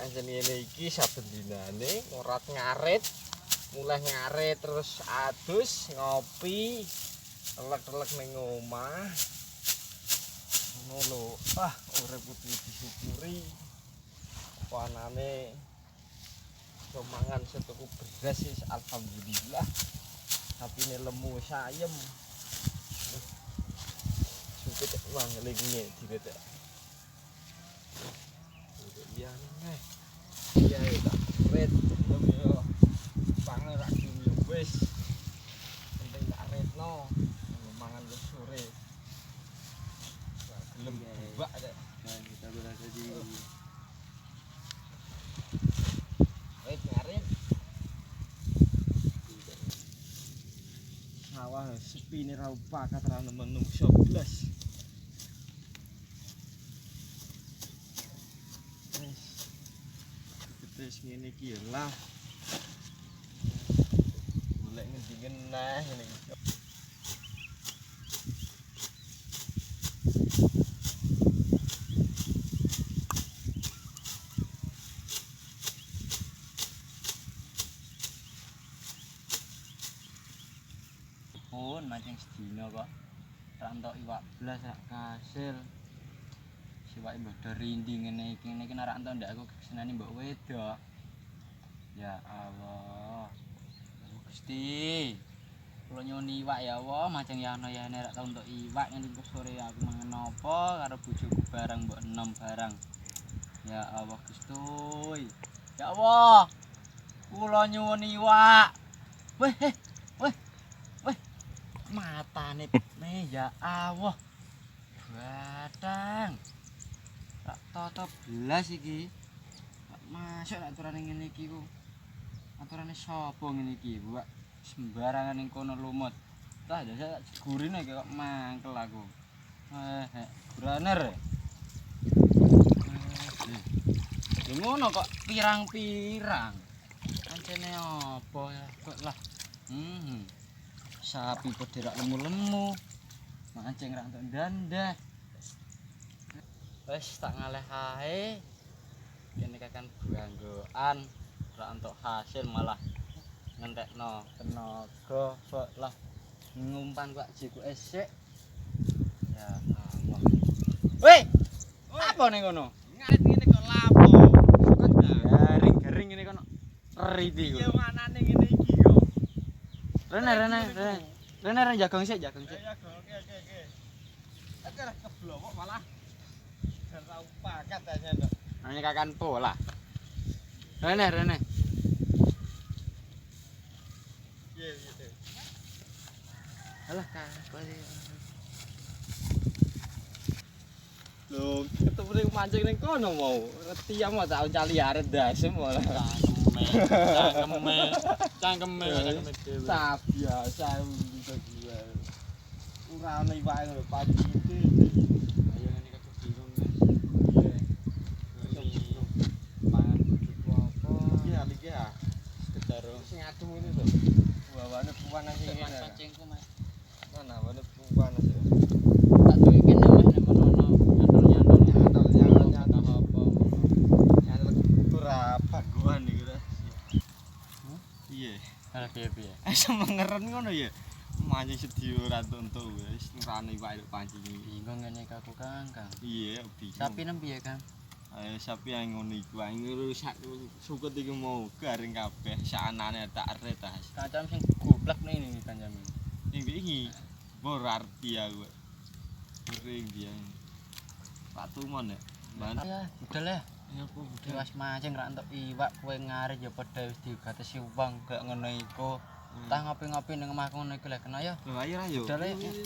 pancen ngene iki saben dinane ngorat ngarit, mulai ngarit terus adus ngopi, telek-telek ning omah. Ngono lho. Urip kudu disyukuri. Panane mangan setuku beras wis alhamdulillah. Sapine lemu sayem. Suket wah ngelinge diretek. Iya neh. Iya tak ret yo. Pangan rak yo wis. Penting tak retno. Mangan wis sore. Gelem bak rek. Nah, kita berada di Ngarit. Sawah sepi nih rau pakat ra menungso blas. Wis ngene iki lah. Golek ngendi ngenah ngene iki. pun mancing sedina kok ra entuk iwak blas rak kasil. Siwake mbok rinding ngene iki nek ra entuk ndak aku kesenane mbok wedok. Ya Allah. Gusti. Kula nyuwun iwak ya Allah, mancing ya ana ya nek ra tau entuk iwak ngene iki sore aku mangan apa karo bojoku barang mbok enom barang. Ya Allah Gusti. Ya Allah. Kula nyuwun iwak. Weh, matane ya Allah. Batang. Tak toto belas iki. Masuk nek aturane ngene iki ku. Aturane sapa ngene iki, Mbak? Sembarangan ning kono lumut. Tah jasa gurine kok mangkel aku. Guraner. Ya ngono kok pirang-pirang. Ancene apa ya kok lah. Sapi pederak lemu-lemu. Mancing ra entuk ndandah. Wis tak ngalih ae. Kene kakan buanggoan ra entuk hasil malah ngentekno tenaga kok lah ngumpan kok jiku esek. Ya Allah. Weh, apa ning kono? Ngarit ngene kok lapo. Garing-garing ngene kono. Ridi Ya kok. manane ngene iki yo. Rene jagang sik. Ya oke. Aku ora keblowok malah. Dan tau pakat aja ndok. Nanya kakan pola. Rene. Iya gitu. Alah kakak sih. Lho, ketemu ning mancing ning kono mau. Tiang mau tak cali arep dasem malah. Cangkeme dhewe. Sah biasa bisa gue. Ora ana iwake lho pagi iki. Ayo ngene aku bingung Mas. Iya. Pangan butuh apa? Iya iki ya. Sekedar Sing adem ini lho. Bawane panas iki. pancingku Mas. Mana bawane panas ya. Tak duwe kene Mas nek menawa nyantol apa. Nyantol ora bagoan iki ora. Iya. Ala piye-piye. Semengeren ngono ya. Mancing sedya ora entuk wis ngrane iwak pancing iki. Bingung ngene aku Kang. Iya, bingung. Sapi nem piye Kang? Sapi yang ngono iku ae suket iki mau garing kabeh sakanane tak ret tas. Kancam sing goblok nih kancam. Ning iki ora arti aku. Ring dia. Pak Tumon ya. Ban. Ya, budal ya. Apa Diwas mancing ra entuk iwak kowe ngarit ya padha wis digatesi wong gak ngono iku. Tah ngopi-ngopi ning omahku ngono iku lek kena ya. Ayo ayo. Budal ya. Yo.